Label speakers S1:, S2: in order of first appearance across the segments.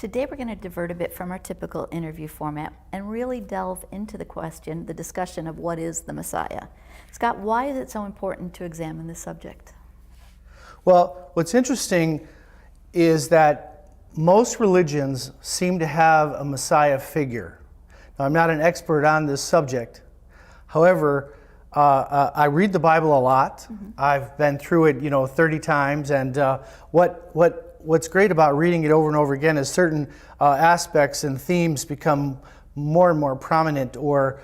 S1: Today we're going to divert a bit from our typical interview format and really delve into the discussion of what is the Messiah. Scott, why is it so important to examine this subject?
S2: Well, what's interesting is that most religions seem to have a Messiah figure. Now, I'm not an expert on this subject. However, I read the Bible a lot. Mm-hmm. I've been through it, 30 times, and what's great about reading it over and over again is certain aspects and themes become more and more prominent or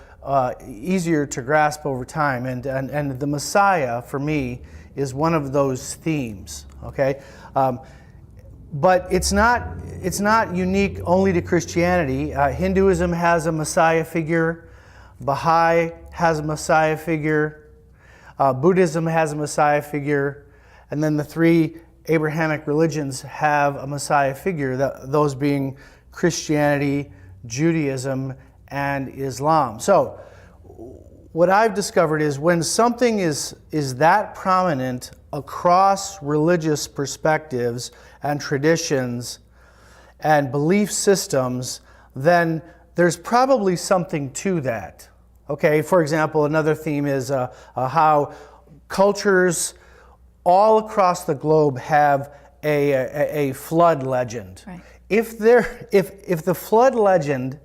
S2: easier to grasp over time. And the Messiah, for me, is one of those themes. Okay, but it's not unique only to Christianity. Hinduism has a Messiah figure. Baha'i has a Messiah figure. Buddhism has a Messiah figure, and then the three Abrahamic religions have a Messiah figure, those being Christianity, Judaism, and Islam. So what I've discovered is when something is that prominent across religious perspectives and traditions and belief systems, then there's probably something to that. Okay, for example, another theme is how cultures all across the globe have a flood legend.
S1: Right.
S2: If the flood legend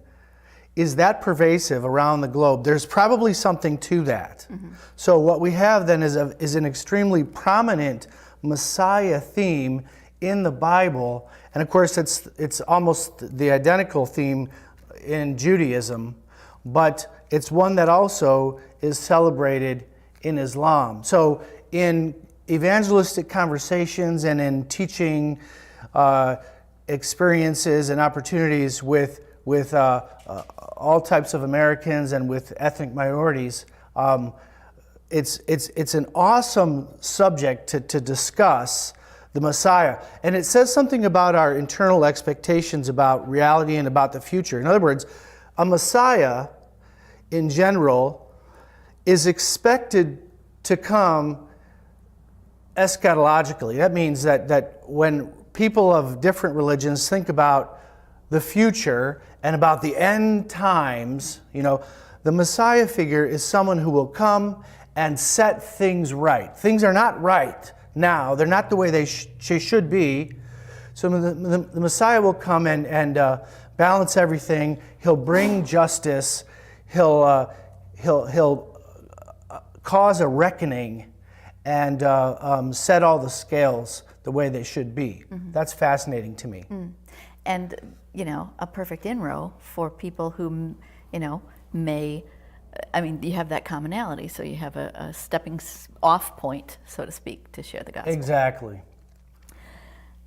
S2: is that pervasive around the globe, there's probably something to that. Mm-hmm. So what we have then is an extremely prominent Messiah theme in the Bible, and of course it's almost the identical theme in Judaism, but it's one that also is celebrated in Islam. So in evangelistic conversations and in teaching experiences and opportunities with all types of Americans and with ethnic minorities, it's an awesome subject to discuss the Messiah. And it says something about our internal expectations about reality and about the future. In other words, a Messiah in general is expected to come eschatologically. That means that when people of different religions think about the future and about the end times, the Messiah figure is someone who will come and set things right. Things are not right now. They're not the way they should be. So the Messiah will come and balance everything. He'll bring justice. He'll cause a reckoning and set all the scales the way they should be. Mm-hmm. That's fascinating to me.
S1: Mm. And, a perfect inroad for people who, may, you have that commonality, so you have a stepping off point, so to speak, to share the gospel.
S2: Exactly.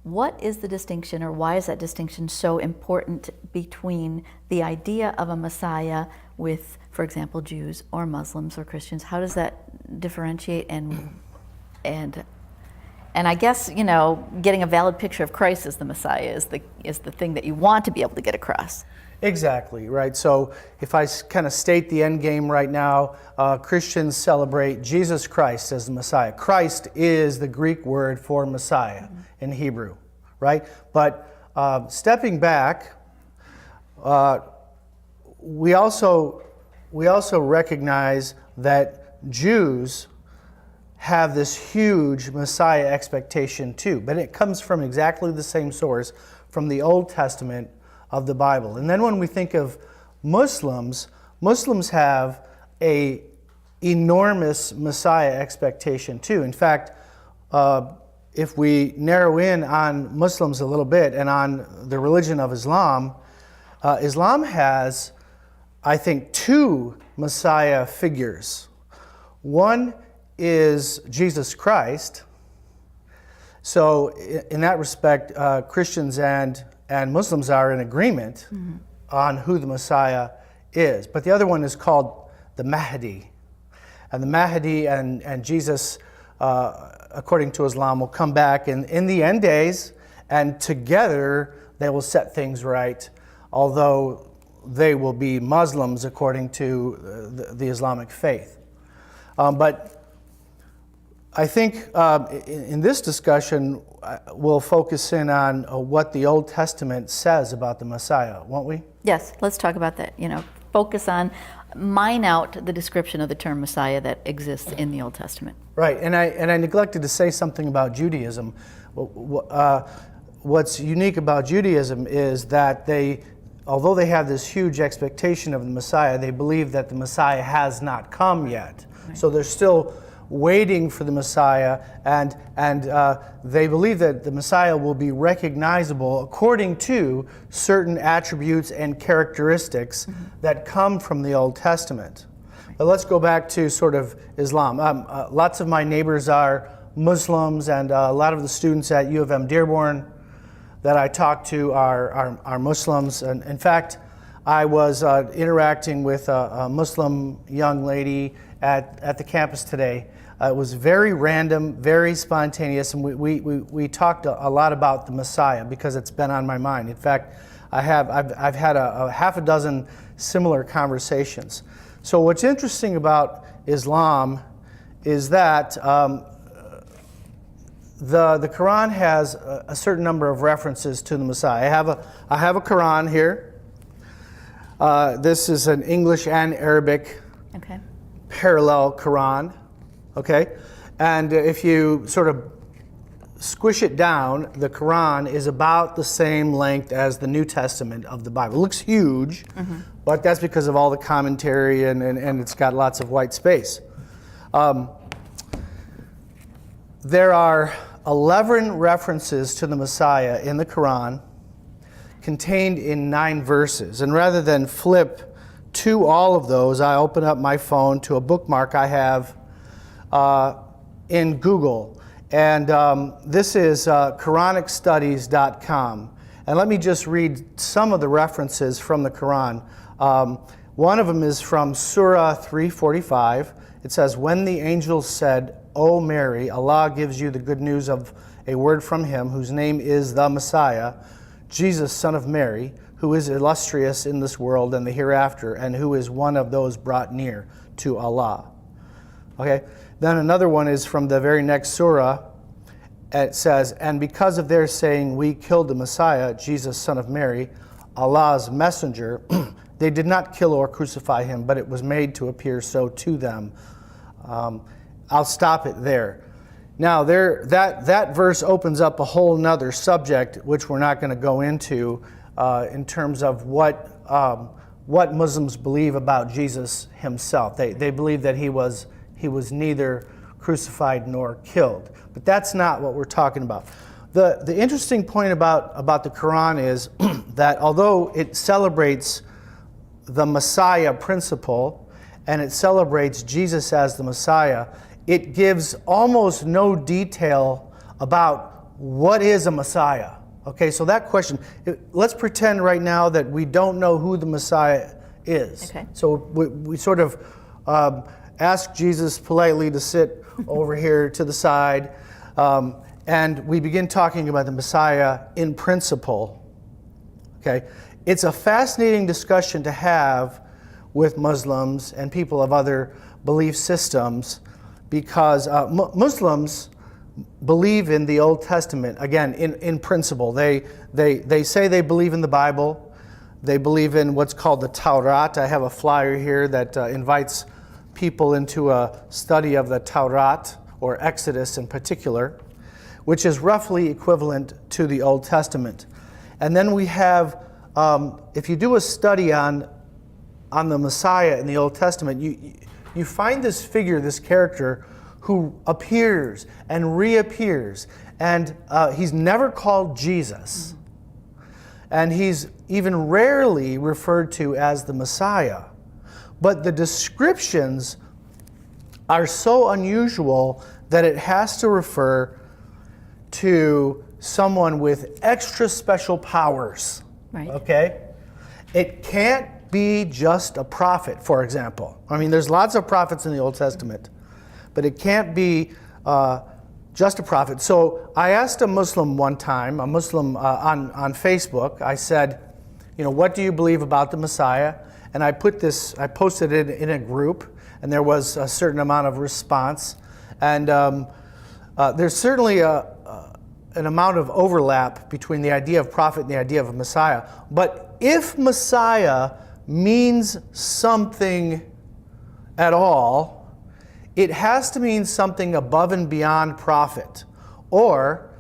S1: What is the distinction, or why is that distinction so important between the idea of a Messiah with, for example, Jews or Muslims or Christians? How does that differentiate and I guess, getting a valid picture of Christ as the Messiah is the thing that you want to be able to get across.
S2: Exactly, right. So if I kind of state the end game right now, Christians celebrate Jesus Christ as the Messiah. Christ is the Greek word for Messiah. Mm-hmm. in Hebrew, right? But stepping back, we also recognize that Jews have this huge Messiah expectation too, but it comes from exactly the same source, from the Old Testament of the Bible. And then when we think of Muslims have a enormous Messiah expectation too. In fact, if we narrow in on Muslims a little bit and on the religion of Islam, Islam has, I think, two Messiah figures. One is Jesus Christ. So in that respect, Christians and Muslims are in agreement mm-hmm. on who the Messiah is. But the other one is called the Mahdi. And the Mahdi and Jesus, according to Islam, will come back in the end days, and together they will set things right, although they will be Muslims according to the Islamic faith. But I think in this discussion, we'll focus in on what the Old Testament says about the Messiah, won't we?
S1: Yes, let's talk about that. Focus on, mine out the description of the term Messiah that exists in the Old Testament.
S2: Right, and I neglected to say something about Judaism. What's unique about Judaism is that although they have this huge expectation of the Messiah, they believe that the Messiah has not come yet. Right. So they're still waiting for the Messiah, and they believe that the Messiah will be recognizable according to certain attributes and characteristics that come from the Old Testament. But let's go back to sort of Islam. Lots of my neighbors are Muslims, and a lot of the students at U of M Dearborn that I talk to are Muslims. And in fact, I was interacting with a Muslim young lady at the campus today. It was very random, very spontaneous, and we talked a lot about the Messiah because it's been on my mind. In fact, I've had a half a dozen similar conversations. So what's interesting about Islam is that the Quran has a certain number of references to the Messiah. I have a Quran here. This is an English and Arabic parallel Quran. Okay, and if you sort of squish it down, the Quran is about the same length as the New Testament of the Bible. It looks huge, but that's because of all the commentary and it's got lots of white space. There are 11 references to the Messiah in the Quran contained in 9 verses. And rather than flip to all of those, I open up my phone to a bookmark I have in Google. And this is QuranicStudies.com. And let me just read some of the references from the Quran. One of them is from Surah 345. It says, "When the angels said, 'O Mary, Allah gives you the good news of a word from him whose name is the Messiah, Jesus, son of Mary, who is illustrious in this world and the hereafter, and who is one of those brought near to Allah.'" Okay. Then another one is from the very next surah. It says, "And because of their saying, 'We killed the Messiah, Jesus, son of Mary, Allah's messenger,' they did not kill or crucify him, but it was made to appear so to them." I'll stop it there. Now, that verse opens up a whole nother subject, which we're not going to go into in terms of what Muslims believe about Jesus himself. They believe that he was neither crucified nor killed. But that's not what we're talking about. The interesting point about the Quran is that although it celebrates the Messiah principle and it celebrates Jesus as the Messiah, it gives almost no detail about what is a Messiah. Okay, so that question, let's pretend right now that we don't know who the Messiah is. Okay. So we sort of ask Jesus politely to sit over here to the side, and we begin talking about the Messiah in principle. Okay, it's a fascinating discussion to have with Muslims and people of other belief systems, because Muslims believe in the Old Testament, again, in principle. They say they believe in the Bible. They believe in what's called the Tawrat. I have a flyer here that invites people into a study of the Tawrat, or Exodus in particular, which is roughly equivalent to the Old Testament. And then we have, if you do a study on the Messiah in the Old Testament, you find this figure, this character, who appears and reappears, and he's never called Jesus. And he's even rarely referred to as the Messiah. But the descriptions are so unusual that it has to refer to someone with extra special powers. Right. Okay? It can't be just a prophet, for example. I mean, there's lots of prophets in the Old Testament, but it can't be just a prophet. So I asked a Muslim one time, a Muslim on Facebook, I said, what do you believe about the Messiah? And I posted it in a group, and there was a certain amount of response. And there's certainly an amount of overlap between the idea of prophet and the idea of a Messiah. But if Messiah means something at all, it has to mean something above and beyond prophet, or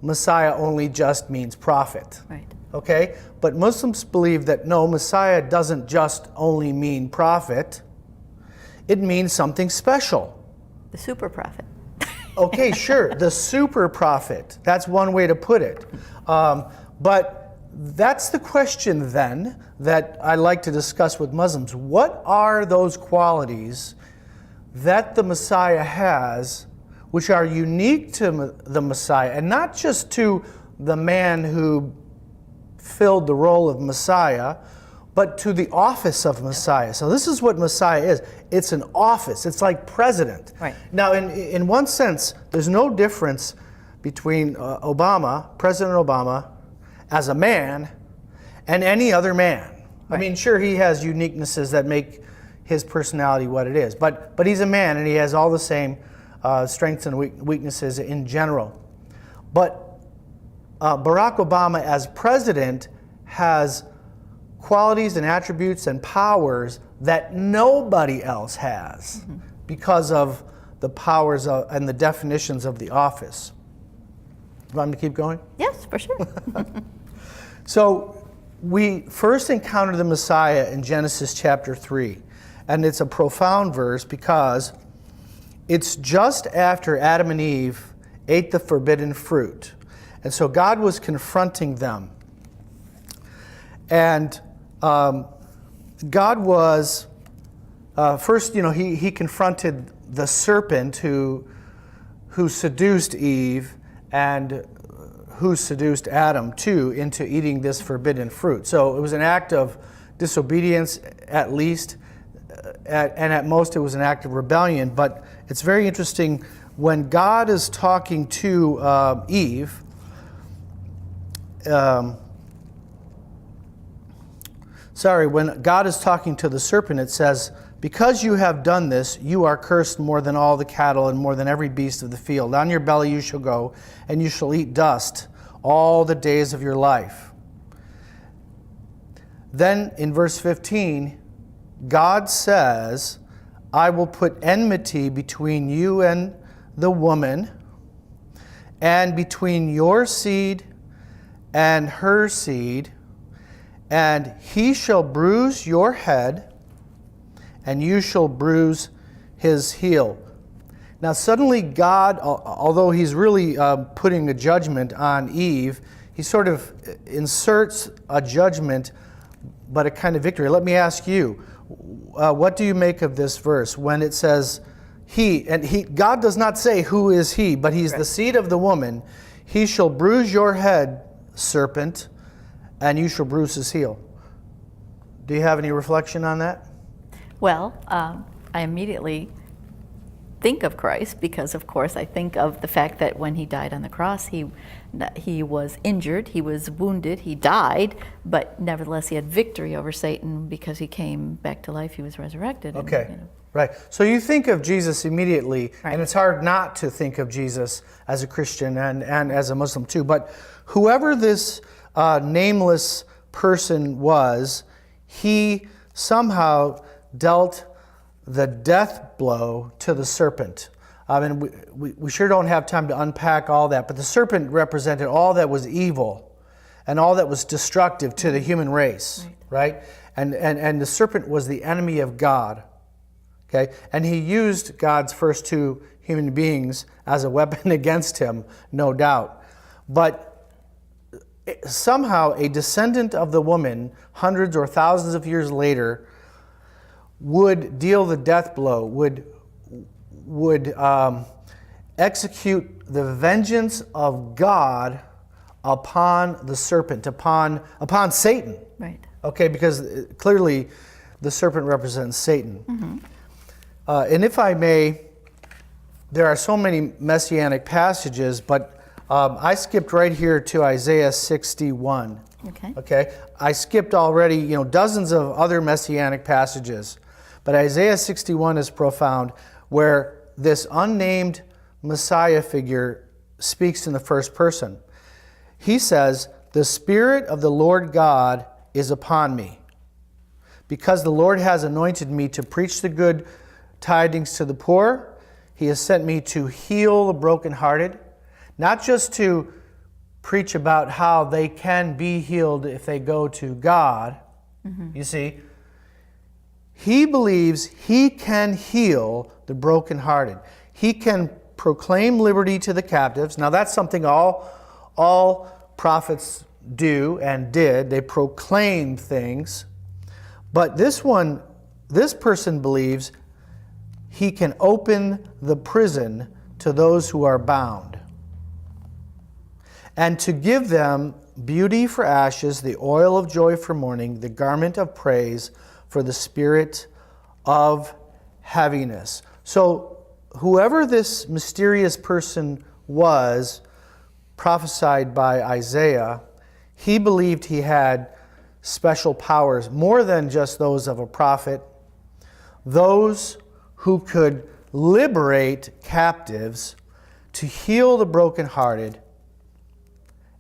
S2: Messiah only just means prophet.
S1: Right.
S2: Okay? But Muslims believe that no, Messiah doesn't just only mean prophet, it means something special.
S1: The super prophet.
S2: Okay, sure, the super prophet. That's one way to put it. But that's the question then that I like to discuss with Muslims. What are those qualities that the Messiah has which are unique to the Messiah, and not just to the man who filled the role of Messiah, but to the office of Messiah. So this is what Messiah is. It's an office. It's like president.
S1: Right.
S2: Now, in one sense, there's no difference between President Obama, as a man, and any other man. Right. I mean, sure, he has uniquenesses that make his personality what it is, but he's a man, and he has all the same strengths and weaknesses in general. But Barack Obama, as president, has qualities and attributes and powers that nobody else has because of the powers and the definitions of the office. You want me to keep going?
S1: Yes, for sure.
S2: So we first encounter the Messiah in Genesis chapter 3. And it's a profound verse because it's just after Adam and Eve ate the forbidden fruit. And so God was confronting them. And God was, first, he confronted the serpent who seduced Eve and who seduced Adam too into eating this forbidden fruit. So it was an act of disobedience at least, and at most it was an act of rebellion. But it's very interesting when God is talking to Eve. When God is talking to the serpent, it says, "Because you have done this, you are cursed more than all the cattle and more than every beast of the field. On your belly you shall go, and you shall eat dust all the days of your life." Then in verse 15, God says, "I will put enmity between you and the woman, and between your seed and her seed, and he shall bruise your head, and you shall bruise his heel." Now suddenly God, although he's really putting a judgment on Eve, he sort of inserts a judgment, but a kind of victory. Let me ask you, what do you make of this verse when it says he, and God does not say who is he, but he's the seed of the woman. "He shall bruise your head, serpent, and you shall bruise his heel." Do you have any reflection on that?
S1: Well, I immediately think of Christ because, of course, I think of the fact that when he died on the cross, he was injured, he was wounded, he died, but nevertheless he had victory over Satan because he came back to life, he was resurrected.
S2: Okay,
S1: and,
S2: right. So you think of Jesus immediately,
S1: right.
S2: And it's hard not to think of Jesus as a Christian and as a Muslim too. But whoever this nameless person was, he somehow dealt the death blow to the serpent. And we sure don't have time to unpack all that, but the serpent represented all that was evil and all that was destructive to the human race, right? And the serpent was the enemy of God, okay? And he used God's first two human beings as a weapon against him, no doubt. But somehow a descendant of the woman, hundreds or thousands of years later, would deal the death blow, would execute the vengeance of God upon the serpent, upon Satan.
S1: Right.
S2: Okay, because clearly the serpent represents Satan.
S1: Mm-hmm.
S2: And if I may, there are so many messianic passages, but I skipped right here to Isaiah 61. Okay. I skipped already, dozens of other messianic passages, but Isaiah 61 is profound, where this unnamed Messiah figure speaks in the first person. He says, "The Spirit of the Lord God is upon me, because the Lord has anointed me to preach the good tidings to the poor. He has sent me to heal the brokenhearted," not just to preach about how they can be healed if they go to God. You see, he believes he can heal the brokenhearted. He can proclaim liberty to the captives. Now that's something all prophets do and did. They proclaim things. But this person believes he can open the prison to those who are bound, and to give them beauty for ashes, the oil of joy for mourning, the garment of praise for the spirit of heaviness. So whoever this mysterious person was, prophesied by Isaiah, he believed he had special powers, more than just those of a prophet, those who could liberate captives, to heal the brokenhearted,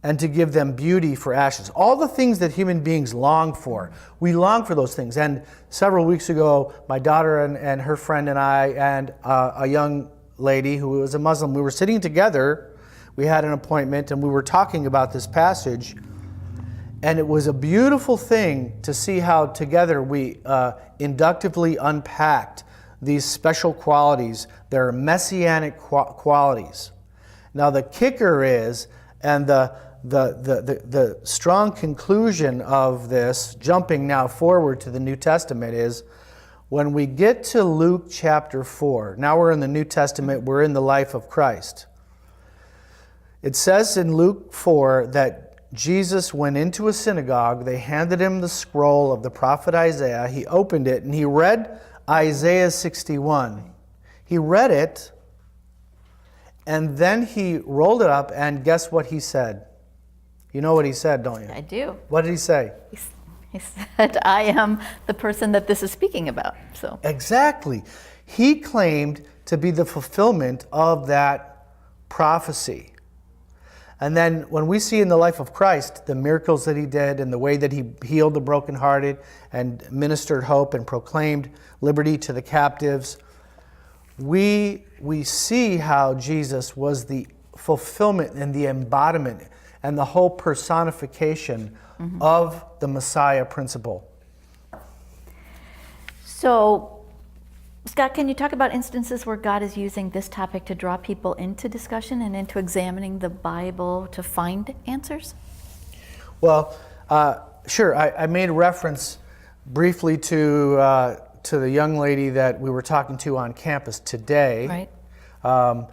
S2: and to give them beauty for ashes. All the things that human beings long for. We long for those things. And several weeks ago, my daughter and her friend and I and a young lady who was a Muslim, we were sitting together. We had an appointment and we were talking about this passage. And it was a beautiful thing to see how together we inductively unpacked these special qualities. They're messianic qualities. Now the kicker is, and the strong conclusion of this, jumping now forward to the New Testament, is when we get to Luke chapter 4. Now we're in the New Testament, we're in the life of Christ. It says in Luke 4 that Jesus went into a synagogue. They handed him the scroll of the prophet Isaiah. He opened it and he read Isaiah 61. He read it and then he rolled it up, and guess what he said? You know what he said, don't you?
S1: I do.
S2: What did he say?
S1: He said, "I am the person that this is speaking about." So
S2: exactly. He claimed to be the fulfillment of that prophecy. And then when we see in the life of Christ the miracles that he did and the way that he healed the brokenhearted and ministered hope and proclaimed liberty to the captives, we see how Jesus was the fulfillment and the embodiment and the whole personification of the Messiah principle.
S1: So, Scott, can you talk about instances where God is using this topic to draw people into discussion and into examining the Bible to find answers?
S2: Well, sure. I made reference briefly to the young lady that we were talking to on campus today.
S1: Right.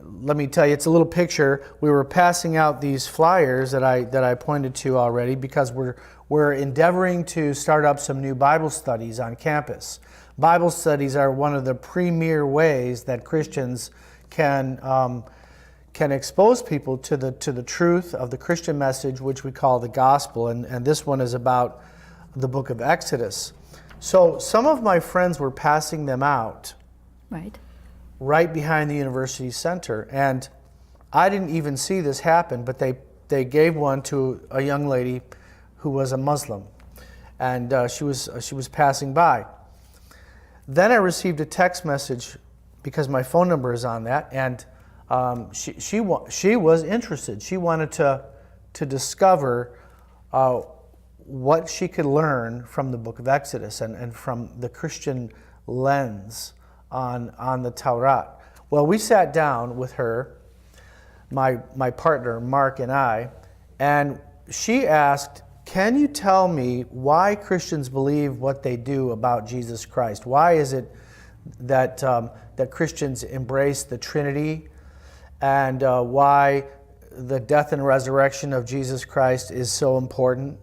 S2: Let me tell you, it's a little picture. We were passing out these flyers that I pointed to already because we're endeavoring to start up some new Bible studies on campus. Bible studies are one of the premier ways that Christians can expose people to the truth of the Christian message, which we call the gospel, and this one is about the book of Exodus. So some of my friends were passing them out right behind the university center, and I didn't even see this happen, but they gave one to a young lady who was a Muslim, and she was passing by. Then I received a text message because my phone number is on that, and she was interested. She wanted to discover what she could learn from the book of Exodus and from the Christian lens on the Tawrat. Well, we sat down with her, my partner Mark and I, and she asked, "Can you tell me why Christians believe what they do about Jesus Christ? Why is it that Christians embrace the Trinity, and why the death and resurrection of Jesus Christ is so important?"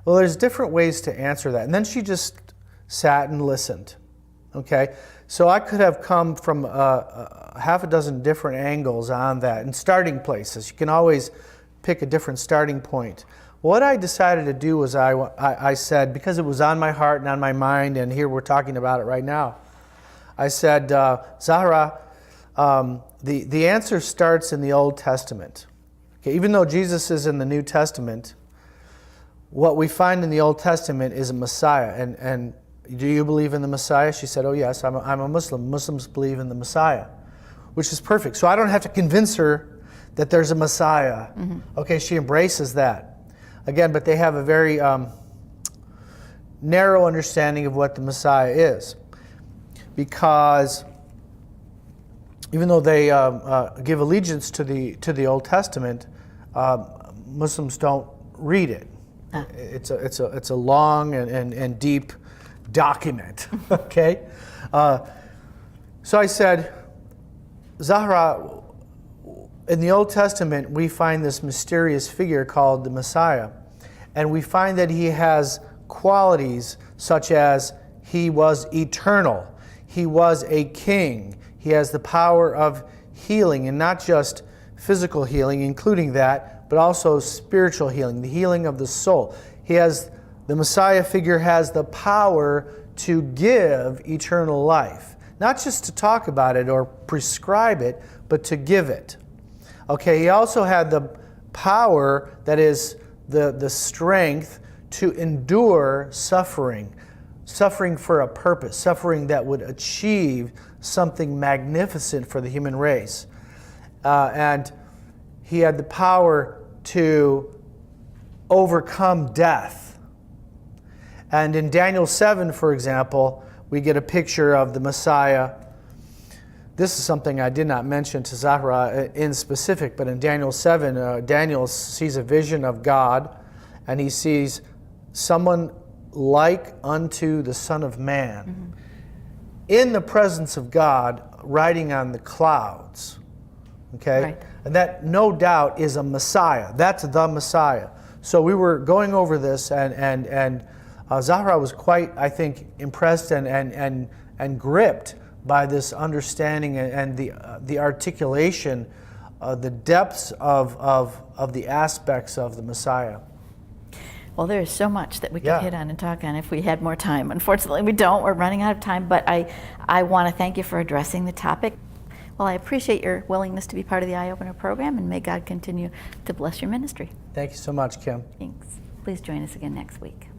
S2: Well, there's different ways to answer that. And then she just sat and listened. Okay? So I could have come from half a dozen different angles on that and starting places. You can always pick a different starting point. What I decided to do was I said, because it was on my heart and on my mind, and here we're talking about it right now, I said, Zahra, the answer starts in the Old Testament. Okay, even though Jesus is in the New Testament, what we find in the Old Testament is a Messiah. And do you believe in the Messiah? She said, oh yes, I'm a Muslim. Muslims believe in the Messiah, which is perfect. So I don't have to convince her that there's a Messiah. Mm-hmm. Okay, she embraces that. Again, but they have a very narrow understanding of what the Messiah is. Because even though they give allegiance to the Old Testament, Muslims don't read it. Ah. It's a long and deep document. Okay, so I said, Zahra, in the Old Testament we find this mysterious figure called the Messiah, and we find that he has qualities such as he was eternal, he was a king. He has the power of healing, and not just physical healing, including that, but also spiritual healing, the healing of the soul. The Messiah figure has the power to give eternal life. Not just to talk about it or prescribe it, but to give it. Okay, he also had the power, that is the strength to endure suffering for a purpose, suffering that would achieve something magnificent for the human race. And he had the power to overcome death. And in Daniel 7, for example, we get a picture of the Messiah. This is something I did not mention to Zahra in specific, but in Daniel 7, Daniel sees a vision of God, and he sees someone like unto the Son of Man. Mm-hmm. In the presence of God, riding on the clouds. Okay? Right. And that, no doubt, is a Messiah. That's the Messiah. So we were going over this, and Zahra was quite, I think, impressed and gripped by this understanding and the articulation, the depths of the aspects of the Messiah.
S1: Well, there is so much that we could hit on and talk on if we had more time. Unfortunately, we don't. We're running out of time, but I want to thank you for addressing the topic. Well, I appreciate your willingness to be part of the Eye Opener program, and may God continue to bless your ministry.
S2: Thank you so much, Kim.
S1: Thanks. Please join us again next week.